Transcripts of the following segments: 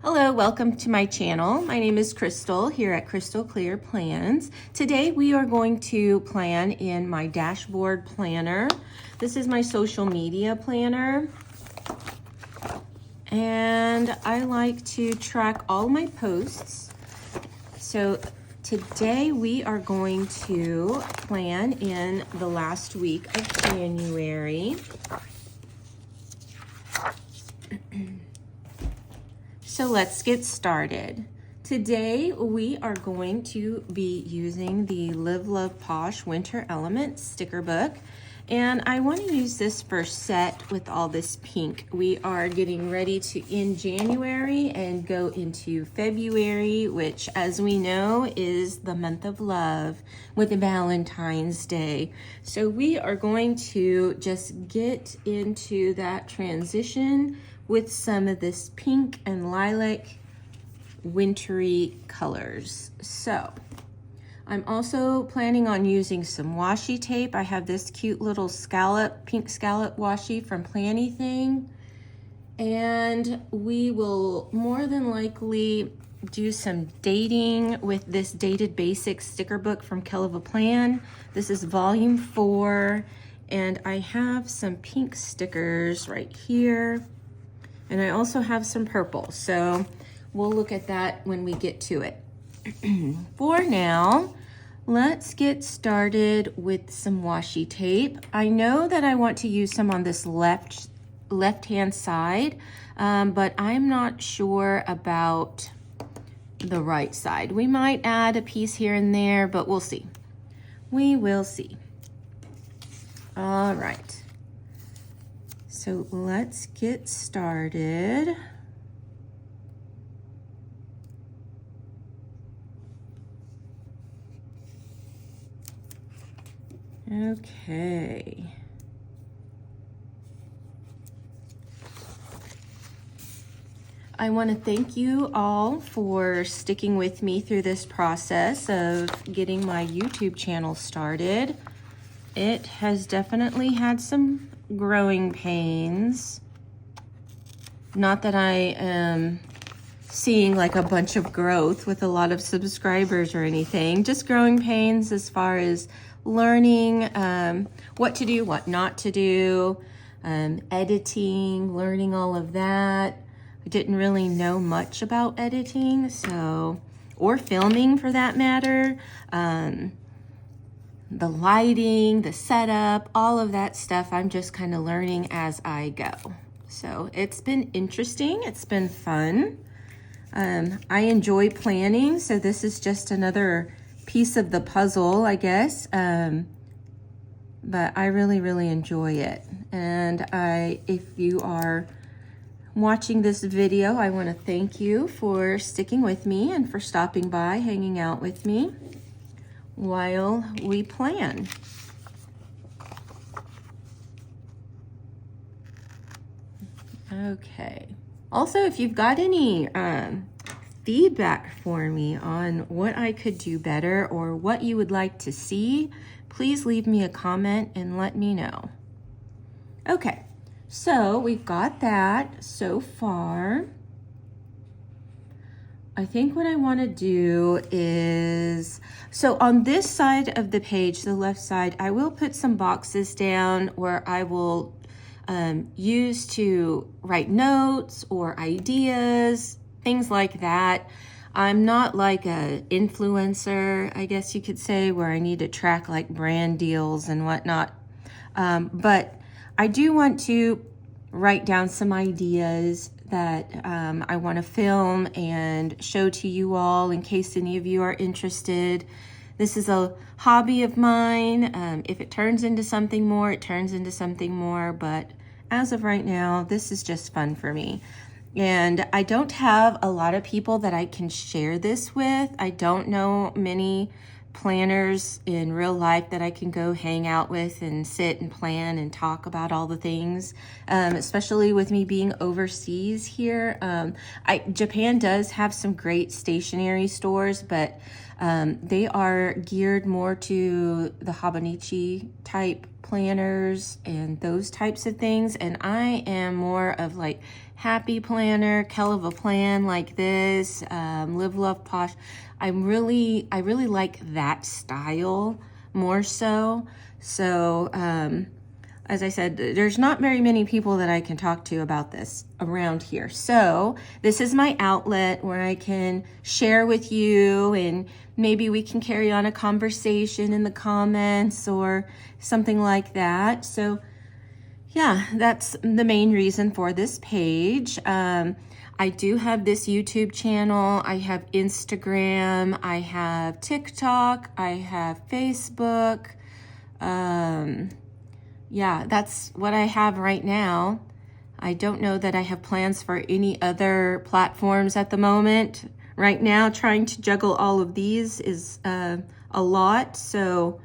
Hello, welcome to my channel. My name is Crystal here at Crystal Clear Plans. Today we are going to plan in my dashboard planner. This is my social media planner. And I like to track all my posts. So today we are going to plan in the last week of January. So let's get started. Today we are going to be using the Live Love Posh Winter Elements sticker book, and I want to use this first set with all this pink. We are getting ready to end January and go into February, which, as we know, is the month of love with Valentine's Day. So we are going to just get into that transition with some of this pink and lilac wintry colors. So I'm also planning on using some washi tape. I have this cute little pink scallop washi from Planything, and we will more than likely do some dating with this Dated Basics sticker book from Kell of a Plan. This is volume 4, and I have some pink stickers right here. And I also have some purple, so we'll look at that when we get to it. For now, let's get started with some washi tape. I know that I want to use some on this left-hand side, but I'm not sure about the right side. We might add a piece here and there, but we'll see. We will see. All right. So let's get started. Okay. I want to thank you all for sticking with me through this process of getting my YouTube channel started. It has definitely had some growing pains. Not that I am seeing like a bunch of growth with a lot of subscribers or anything, just growing pains as far as learning what to do, what not to do, editing, learning all of that. I didn't really know much about editing, so, or filming for that matter. The lighting, the setup, all of that stuff, I'm just kind of learning as I go. So it's been interesting. It's been fun. I enjoy planning, so this is just another piece of the puzzle, I guess. But I really enjoy it. And if you are watching this video, I want to thank you for sticking with me and for stopping by, hanging out with me while we plan. Okay. Also, if you've got any feedback for me on what I could do better or what you would like to see, please leave me a comment and let me know. Okay, so we've got that so far. I think what I want to do is, so on this side of the page, the left side, I will put some boxes down where I will use to write notes or ideas, things like that. I'm not like a influencer, I guess you could say, where I need to track like brand deals and whatnot. But I do want to write down some ideas that I want to film and show to you all in case any of you are interested. This is a hobby of mine. If it turns into something more, it turns into something more. But as of right now, this is just fun for me. And I don't have a lot of people that I can share this with. I don't know many planners in real life that I can go hang out with and sit and plan and talk about all the things, especially with me being overseas here. Japan does have some great stationery stores, but they are geared more to the Habanichi type planners and those types of things, and I am more of like happy planner, Kell of a plan like this, Live Love Posh. I really like that style more so. So as I said, there's not very many people that I can talk to about this around here. So this is my outlet where I can share with you, and maybe we can carry on a conversation in the comments or something like that. So yeah, that's the main reason for this page. I do have this YouTube channel. I have Instagram. I have TikTok. I have Facebook. Yeah, that's what I have right now. I don't know that I have plans for any other platforms at the moment. Right now, trying to juggle all of these is a lot. So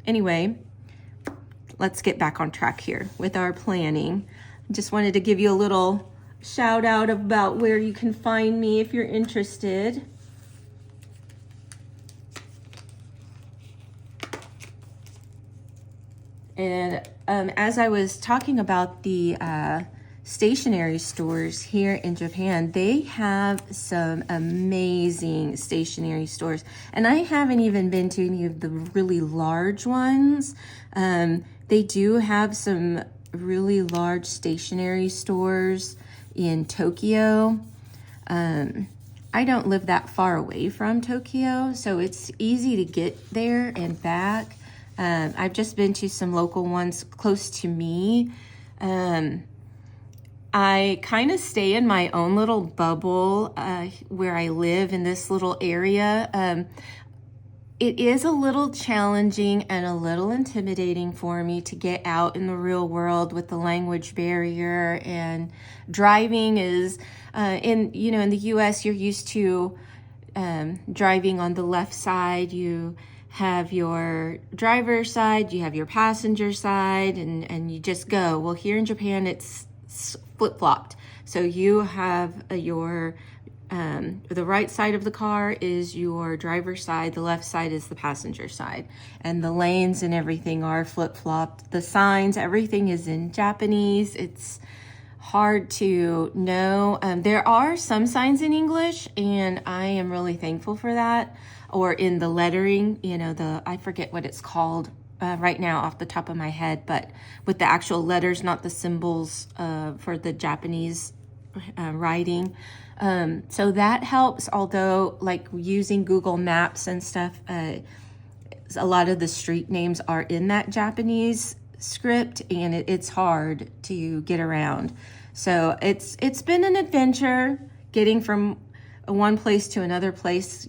anyway, let's get back on track here with our planning. Just wanted to give you a little shout out about where you can find me if you're interested. And as I was talking about the stationery stores here in Japan, they have some amazing stationery stores. And I haven't even been to any of the really large ones. They do have some really large stationery stores in Tokyo. I don't live that far away from Tokyo, so it's easy to get there and back. I've just been to some local ones close to me. I kind of stay in my own little bubble where I live in this little area. It is a little challenging and a little intimidating for me to get out in the real world with the language barrier, and driving is in the US, you're used to driving on the left side. You have your driver's side, you have your passenger side, and you just go. Well, here in Japan, it's flip-flopped. So you have your the right side of the car is your driver's side, the left side is the passenger side, and the lanes and everything are flip-flopped. The signs, everything is in Japanese. It's hard to know. There are some signs in English, and I am really thankful for that. Or in the lettering, I forget what it's called right now off the top of my head, but with the actual letters, not the symbols for the Japanese writing. So that helps, although like using Google Maps and stuff, a lot of the street names are in that Japanese script, and it's hard to get around. So it's been an adventure getting from one place to another place,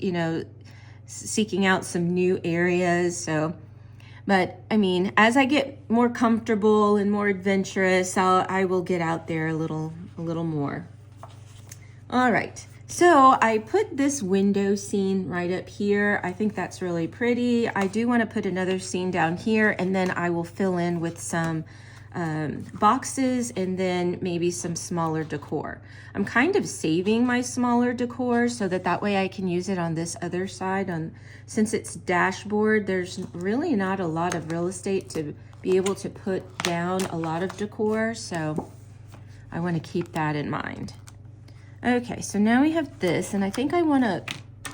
seeking out some new areas. So, but I mean, as I get more comfortable and more adventurous, I will get out there a little more. All right, so I put this window scene right up here. I think that's really pretty. I do want to put another scene down here, and then I will fill in with some boxes and then maybe some smaller decor. I'm kind of saving my smaller decor so that way I can use it on this other side. Since it's dashboard, there's really not a lot of real estate to be able to put down a lot of decor, so I want to keep that in mind. Okay, so now we have this, and I think I want to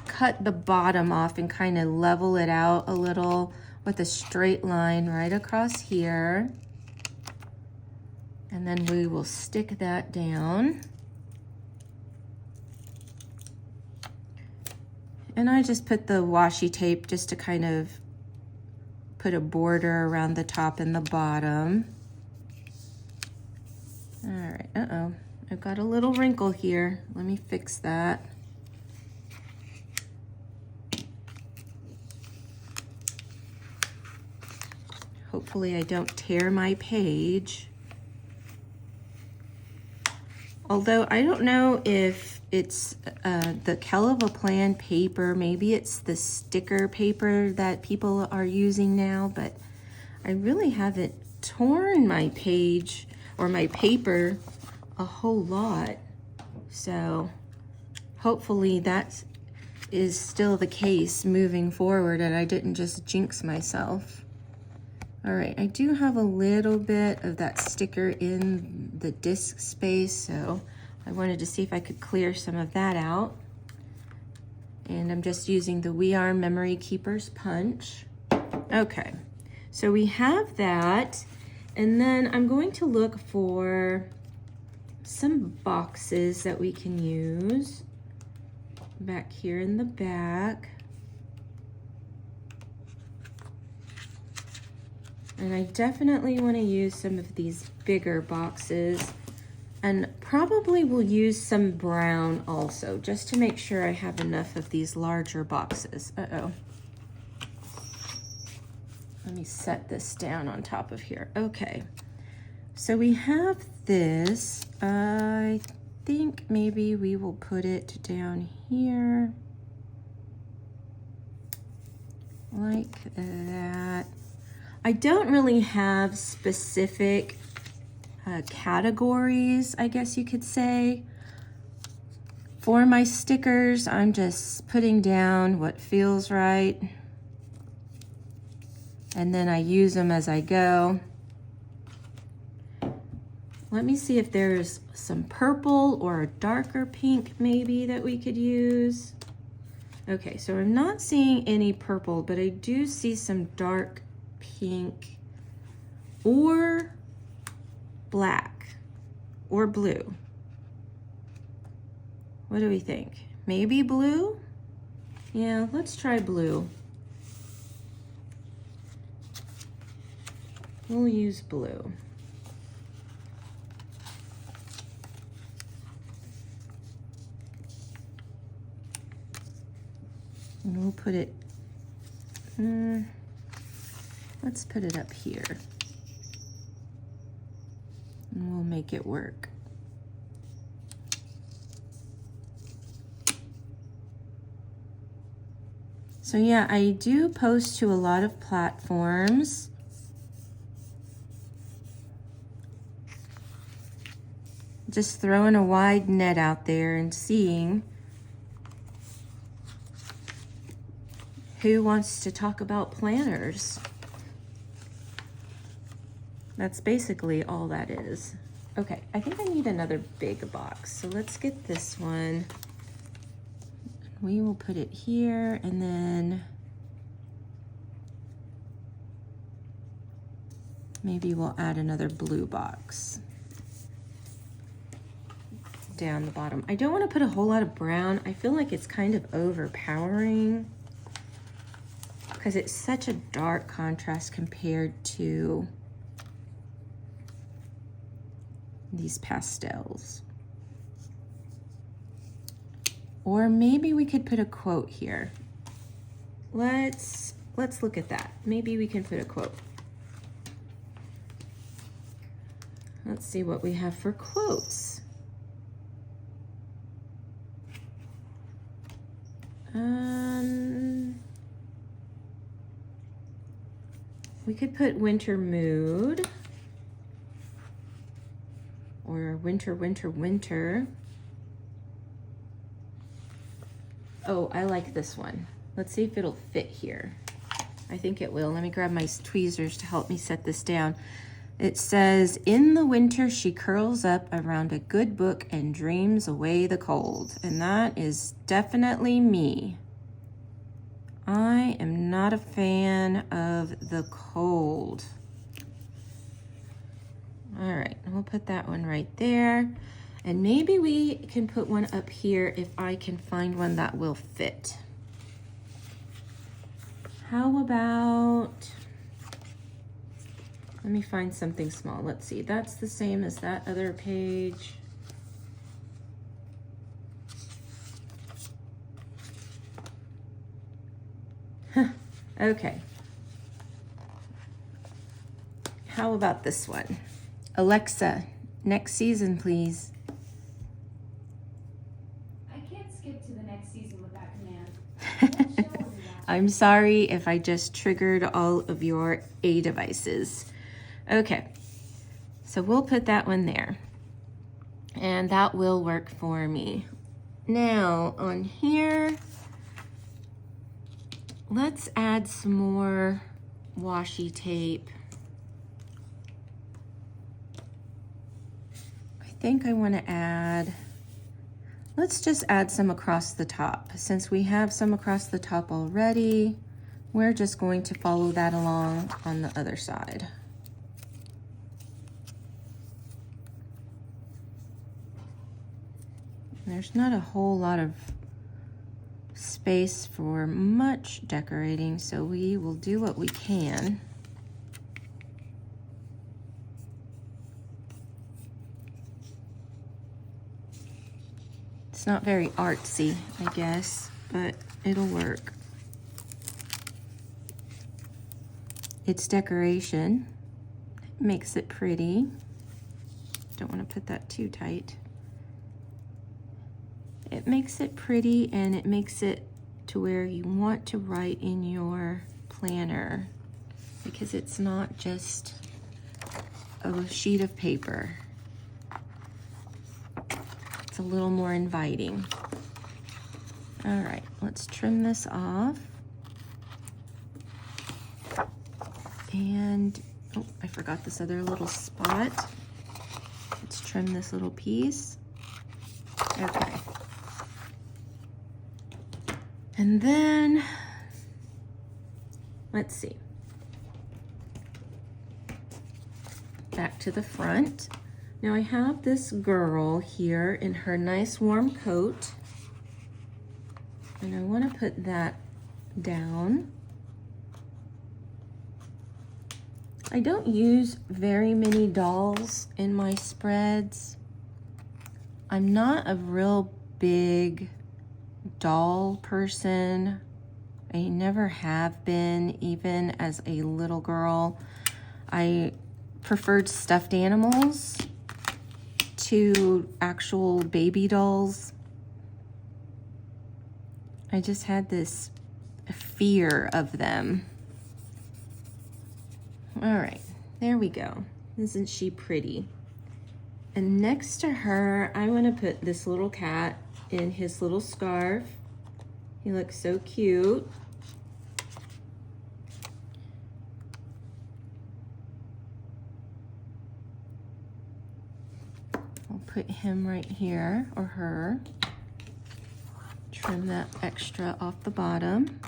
cut the bottom off and kind of level it out a little with a straight line right across here. And then we will stick that down. And I just put the washi tape just to kind of put a border around the top and the bottom. All right, I've got a little wrinkle here. Let me fix that. Hopefully I don't tear my page. Although I don't know if it's the Kell of a Plan paper, maybe it's the sticker paper that people are using now, but I really haven't torn my page or my paper a whole lot. So hopefully that is still the case moving forward and I didn't just jinx myself. All right, I do have a little bit of that sticker in the disc space, so I wanted to see if I could clear some of that out. And I'm just using the We Are Memory Keepers punch. Okay, so we have that, and then I'm going to look for some boxes that we can use back here in the back. And I definitely want to use some of these bigger boxes, and probably will use some brown also, just to make sure I have enough of these larger boxes. Uh-oh. Let me set this down on top of here. Okay, so we have this. I think maybe we will put it down here like that. I don't really have specific categories, I guess you could say. For my stickers, I'm just putting down what feels right, and then I use them as I go. Let me see if there's some purple or a darker pink maybe that we could use. Okay, so I'm not seeing any purple, but I do see some dark pink or black or blue. What do we think? Maybe blue? Yeah, let's try blue. We'll use blue. And we'll put it, let's put it up here. And we'll make it work. So yeah, I do post to a lot of platforms. Just throwing a wide net out there and seeing who wants to talk about planners. That's basically all that is. Okay, I think I need another big box. So let's get this one. We will put it here, and then maybe we'll add another blue box down the bottom. I don't want to put a whole lot of brown. I feel like it's kind of overpowering because it's such a dark contrast compared to these pastels. Or maybe we could put a quote here. Let's look at that. Maybe we can put a quote. Let's see what we have for quotes. We could put winter mood, or winter, winter, winter. Oh, I like this one. Let's see if it'll fit here. I think it will. Let me grab my tweezers to help me set this down. It says, in the winter, she curls up around a good book and dreams away the cold. And that is definitely me. I am not a fan of the cold. All right, we'll put that one right there. And maybe we can put one up here if I can find one that will fit. How about, let me find something small. Let's see, that's the same as that other page. Okay. How about this one? Alexa, next season, please. I can't skip to the next season with that command. I'm sorry if I just triggered all of your A devices. Okay, so we'll put that one there. And that will work for me. Now, on here, let's add some more washi tape. think I want to add, let's just add some across the top. Since we have some across the top already, we're just going to follow that along on the other side. There's not a whole lot of space for much decorating, so we will do what we can. It's not very artsy, I guess, but it'll work. It's decoration. It makes it pretty. Don't want to put that too tight. It makes it pretty, and it makes it to where you want to write in your planner, because it's not just a sheet of paper. It's a little more inviting. All right, let's trim this off. And, oh, I forgot this other little spot. Let's trim this little piece. Okay. And then, let's see. Back to the front. Now I have this girl here in her nice warm coat, and I want to put that down. I don't use very many dolls in my spreads. I'm not a real big doll person. I never have been, even as a little girl. I preferred stuffed animals to actual baby dolls. I just had this fear of them. All right, there we go. Isn't she pretty? And next to her, I want to put this little cat in his little scarf. He looks so cute. I'll put him right here, or her. Trim that extra off the bottom.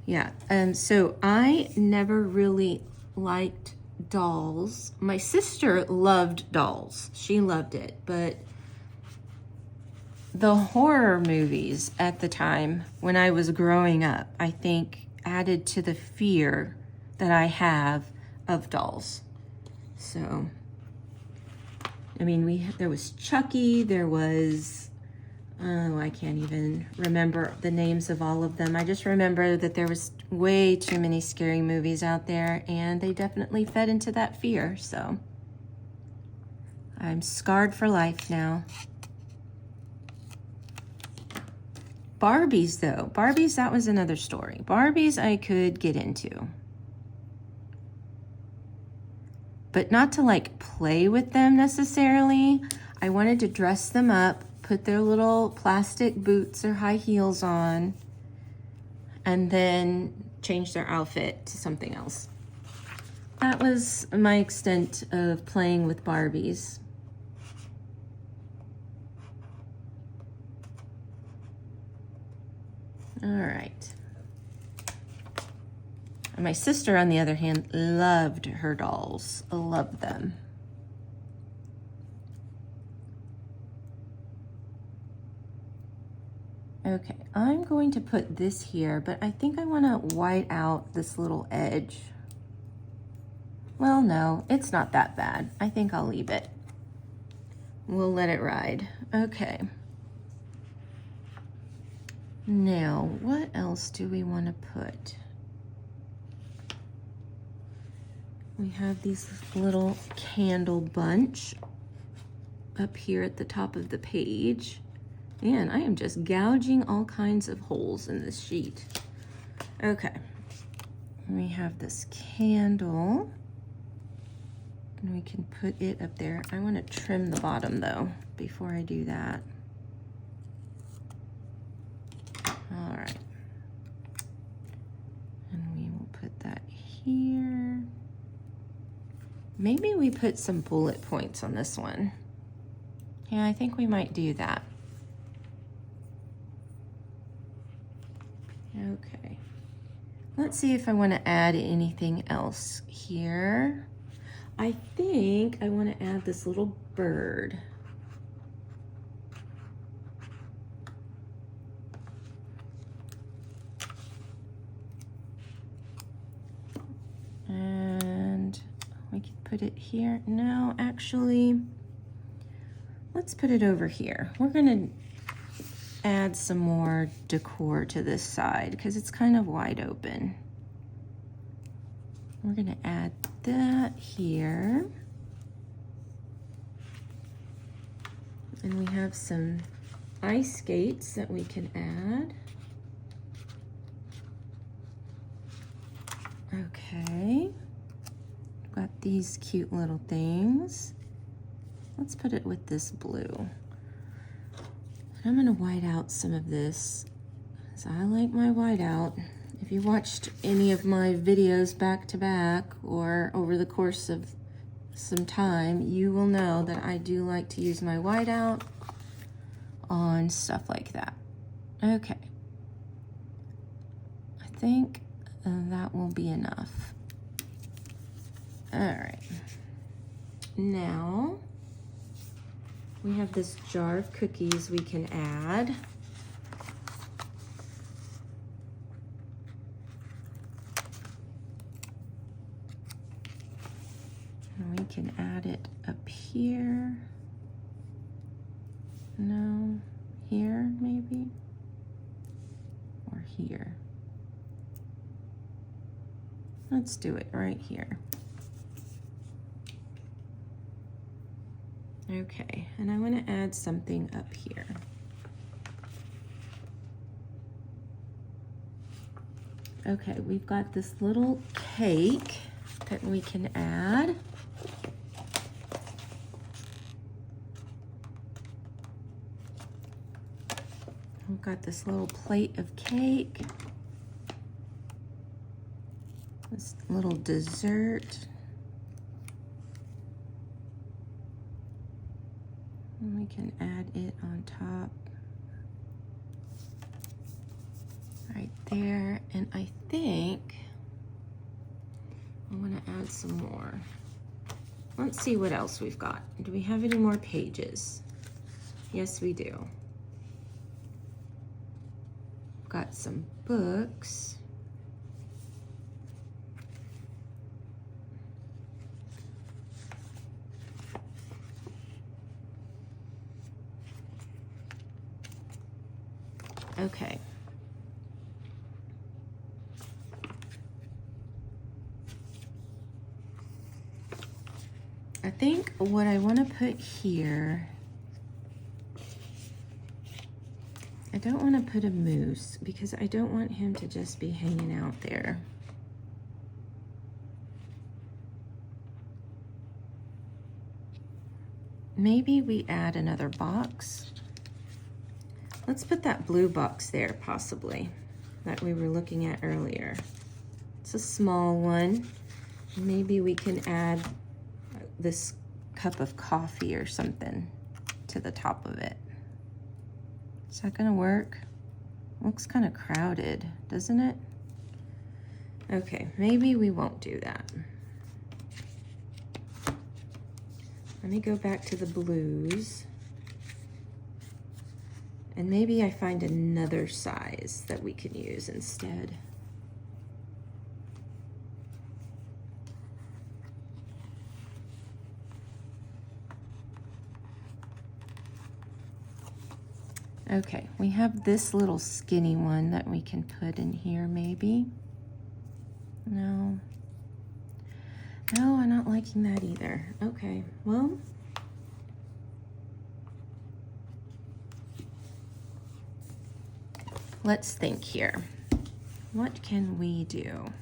Yeah, so I never really liked dolls. My sister loved dolls. She loved it, but the horror movies at the time when I was growing up, I think added to the fear that I have of dolls. So, I mean, there was Chucky, there was, oh, I can't even remember the names of all of them. I just remember that there was way too many scary movies out there, and they definitely fed into that fear, so I'm scarred for life now. Barbies, though. Barbies, that was another story. Barbies I could get into. But not to like play with them necessarily. I wanted to dress them up, put their little plastic boots or high heels on, and then change their outfit to something else. That was my extent of playing with Barbies. All right. And my sister, on the other hand, loved her dolls. Loved them. Okay, I'm going to put this here, but I think I want to white out this little edge. Well, no, it's not that bad. I think I'll leave it. We'll let it ride. Okay. Now, what else do we want to put? We have these little candle bunch up here at the top of the page. And I am just gouging all kinds of holes in this sheet. Okay. We have this candle. And we can put it up there. I want to trim the bottom though before I do that. All right. And we will put that here. Maybe we put some bullet points on this one. Yeah, I think we might do that. Okay. Let's see if I want to add anything else here. I think I want to add this little bird. And we could put it here. No, actually, let's put it over here. We're going to add some more decor to this side because it's kind of wide open. We're going to add that here. And we have some ice skates that we can add. Okay. Got these cute little things. Let's put it with this blue. I'm gonna white out some of this, because I like my white out. If you watched any of my videos back to back or over the course of some time, you will know that I do like to use my white out on stuff like that. Okay. I think that will be enough. All right. Now, we have this jar of cookies we can add. And we can add it up here. No, here maybe, or here. Let's do it right here. Okay, and I want to add something up here. Okay, we've got this little cake that we can add. We've got this little plate of cake. This little dessert. And we can add it on top. Right there. And I think I want to add some more. Let's see what else we've got. Do we have any more pages? Yes, we do. Got some books. Okay. I think what I want to put here, I don't want to put a moose because I don't want him to just be hanging out there. Maybe we add another box. Let's put that blue box there, possibly, that we were looking at earlier. It's a small one. Maybe we can add this cup of coffee or something to the top of it. Is that gonna work? Looks kind of crowded, doesn't it? Okay, maybe we won't do that. Let me go back to the blues. And maybe I find another size that we can use instead. Okay, we have this little skinny one that we can put in here maybe. No. No, I'm not liking that either. Okay, well, let's think here. What can we do?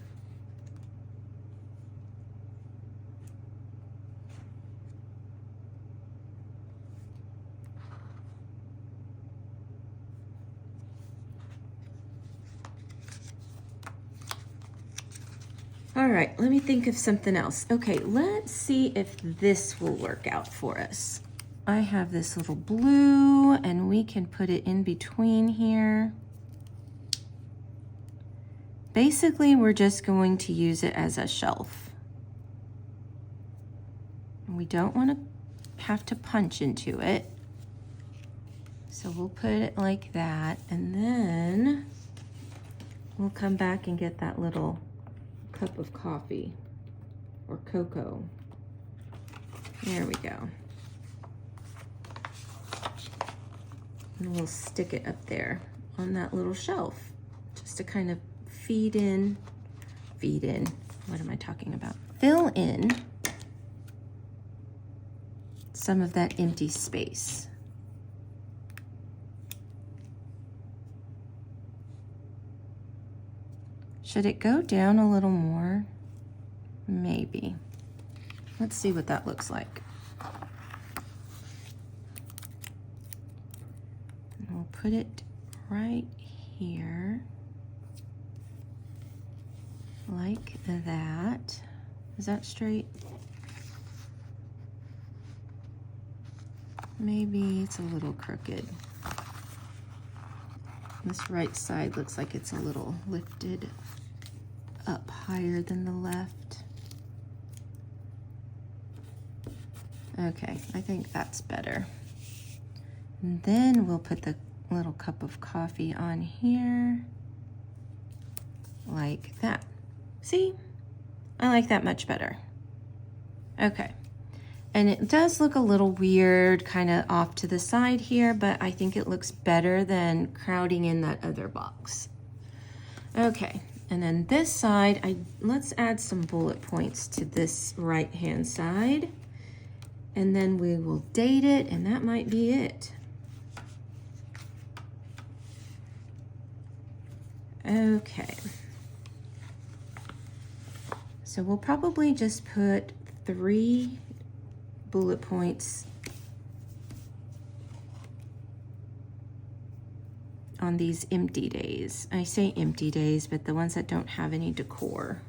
All right, let me think of something else. Okay, let's see if this will work out for us. I have this little blue and we can put it in between here. Basically, we're just going to use it as a shelf. And we don't want to have to punch into it. So we'll put it like that, and then we'll come back and get that little cup of coffee or cocoa. There we go. And we'll stick it up there on that little shelf just to kind of feed in, what am I talking about? Fill in some of that empty space. Should it go down a little more? Maybe. Let's see what that looks like. And we'll put it right here, like that. Is that straight? Maybe it's a little crooked. This right side looks like it's a little lifted up higher than the left. Okay, I think that's better. And then we'll put the little cup of coffee on here, like that. See? I like that much better. Okay. And it does look a little weird, kind of off to the side here, but I think it looks better than crowding in that other box. Okay, and then this side, let's add some bullet points to this right-hand side, and then we will date it, and that might be it. Okay. So we'll probably just put 3 bullet points on these empty days. I say empty days, but the ones that don't have any decor.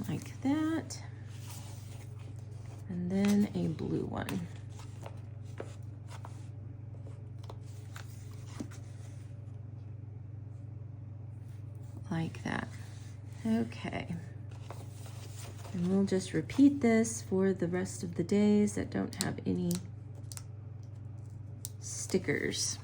Like that. And then a blue one. Like that. Okay. And we'll just repeat this for the rest of the days that don't have any stickers.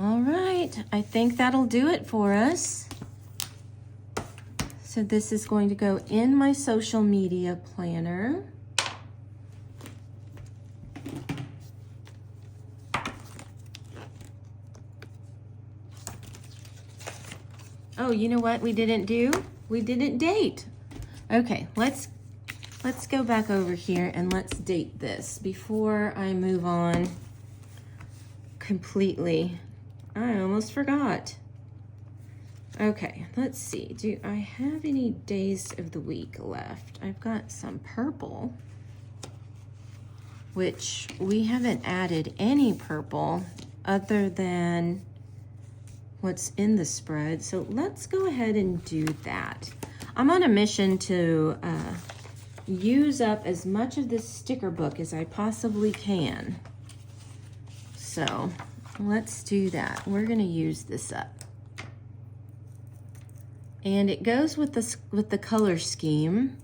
All right, I think that'll do it for us. So this is going to go in my social media planner. Oh, you know what we didn't do? We didn't date. Okay, let's go back over here and let's date this before I move on completely. I almost forgot. Okay, let's see. Do I have any days of the week left? I've got some purple, which we haven't added any purple other than what's in the spread. So let's go ahead and do that. I'm on a mission to use up as much of this sticker book as I possibly can. So let's do that. We're gonna use this up. And it goes with the color scheme,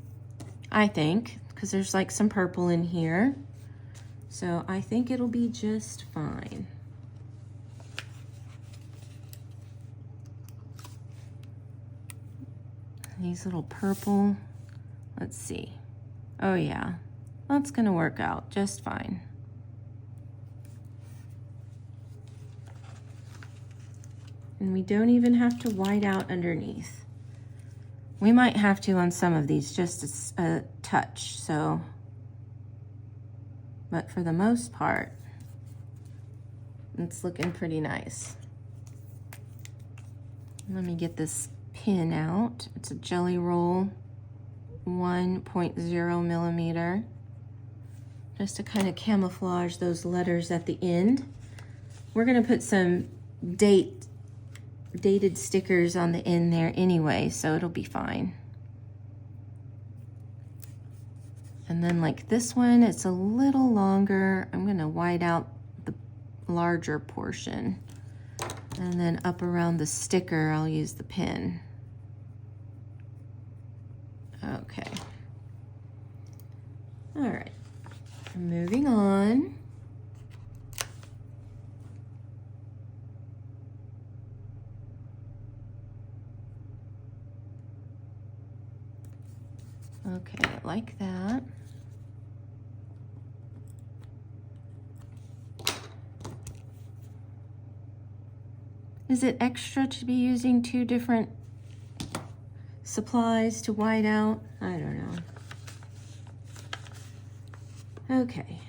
I think, because there's like some purple in here. So I think it'll be just fine. These little purple, let's see. Oh yeah, that's gonna work out just fine. And we don't even have to white out underneath, We might have to on some of these, just a touch, so. But for the most part, it's looking pretty nice. Let me get this pin out. It's a Jelly Roll 1.0 millimeter. Just to kind of camouflage those letters at the end. We're gonna put some dated stickers on the end there anyway, so it'll be fine. And then like this one, it's a little longer. I'm gonna white out the larger portion. And then up around the sticker, I'll use the pin. Okay. All right, moving on. Okay, like that. Is it extra to be using 2 different supplies to white out? I don't know. Okay.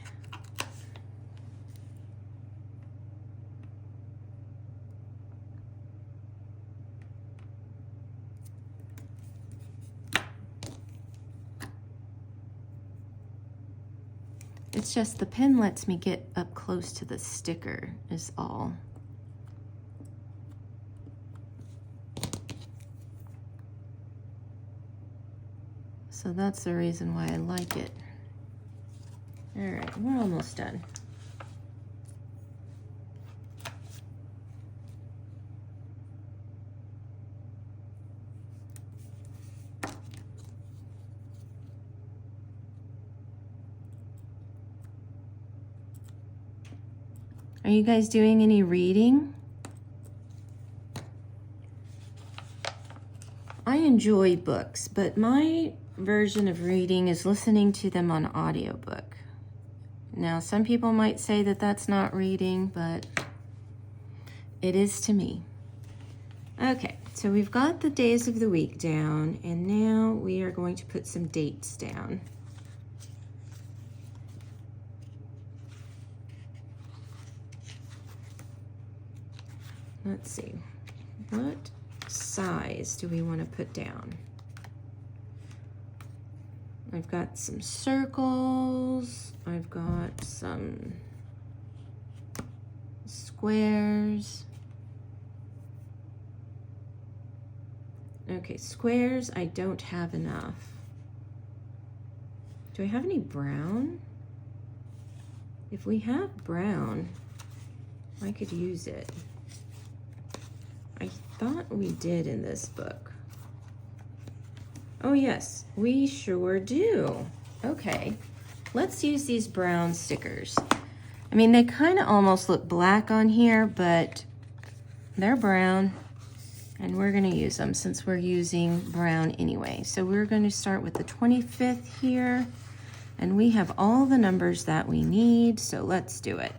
It's just the pen lets me get up close to the sticker is all. So that's the reason why I like it. All right, we're almost done. Are you guys doing any reading? I enjoy books, but my version of reading is listening to them on audiobook. Now, some people might say that that's not reading, but it is to me. Okay, so we've got the days of the week down, and now we are going to put some dates down. Let's see, what size do we want to put down? I've got some circles, I've got some squares. Okay, squares, I don't have enough. Do I have any brown? If we have brown, I could use it. I thought we did in this book. Oh yes, we sure do. Okay, let's use these brown stickers. I mean, they kind of almost look black on here, but they're brown, and we're gonna use them since we're using brown anyway. So we're gonna start with the 25th here, and we have all the numbers that we need, so let's do it.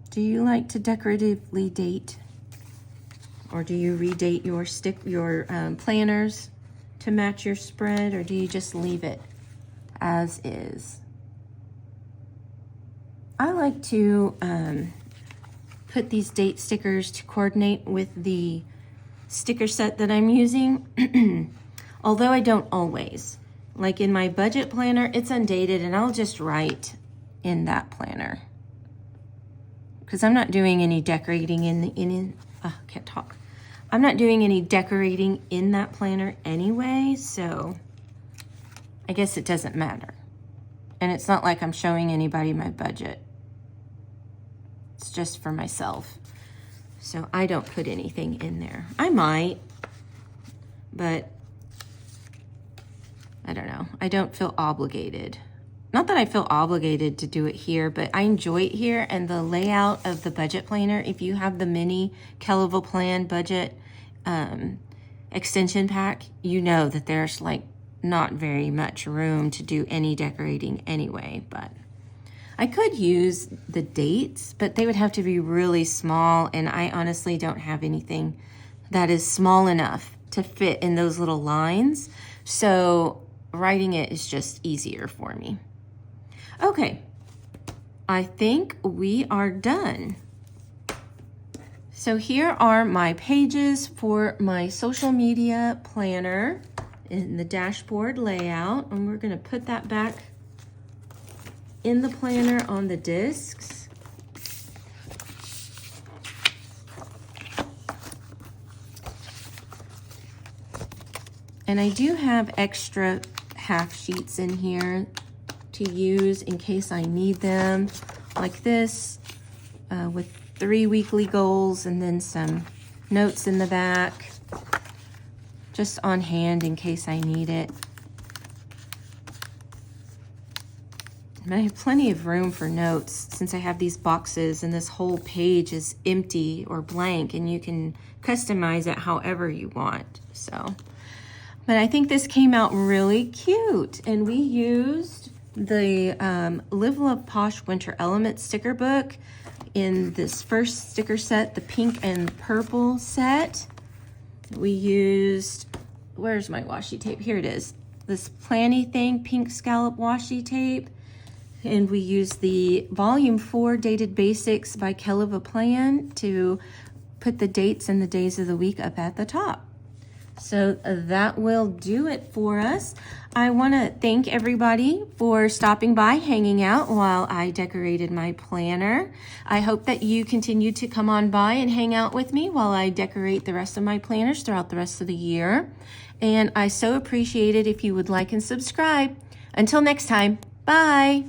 Do you like to decoratively date? Or do you redate your planners to match your spread, or do you just leave it as is? I like to put these date stickers to coordinate with the sticker set that I'm using, although I don't always. Like in my budget planner, it's undated, and I'll just write in that planner. Because I'm not doing any decorating can't talk. I'm not doing any decorating in that planner anyway, so I guess it doesn't matter. And it's not like I'm showing anybody my budget. It's just for myself. So I don't put anything in there. I might, but I don't know. I don't feel obligated not that I feel obligated to do it here, but I enjoy it here. And the layout of the budget planner, if you have the mini Kell Plan budget extension pack, you know that there's like not very much room to do any decorating anyway. But I could use the dates, but they would have to be really small, and I honestly don't have anything that is small enough to fit in those little lines. So writing it is just easier for me. Okay, I think we are done. So here are my pages for my social media planner in the dashboard layout, and we're gonna put that back in the planner on the discs. And I do have extra half sheets in here to use in case I need them, like this, with 3 weekly goals and then some notes in the back, just on hand in case I need it. And I have plenty of room for notes since I have these boxes and this whole page is empty or blank, and you can customize it however you want. So, but I think this came out really cute, and we used the Live Love Posh Winter Element sticker book in this first sticker set, the pink and purple set. We used, where's my washi tape? Here it is. This Planything pink scallop washi tape. And we used the Volume 4 Dated Basics by Kell Plan to put the dates and the days of the week up at the top. So that will do it for us. I want to thank everybody for stopping by, hanging out while I decorated my planner. I hope that you continue to come on by and hang out with me while I decorate the rest of my planners throughout the rest of the year. And I so appreciate it if you would like and subscribe. Until next time, bye.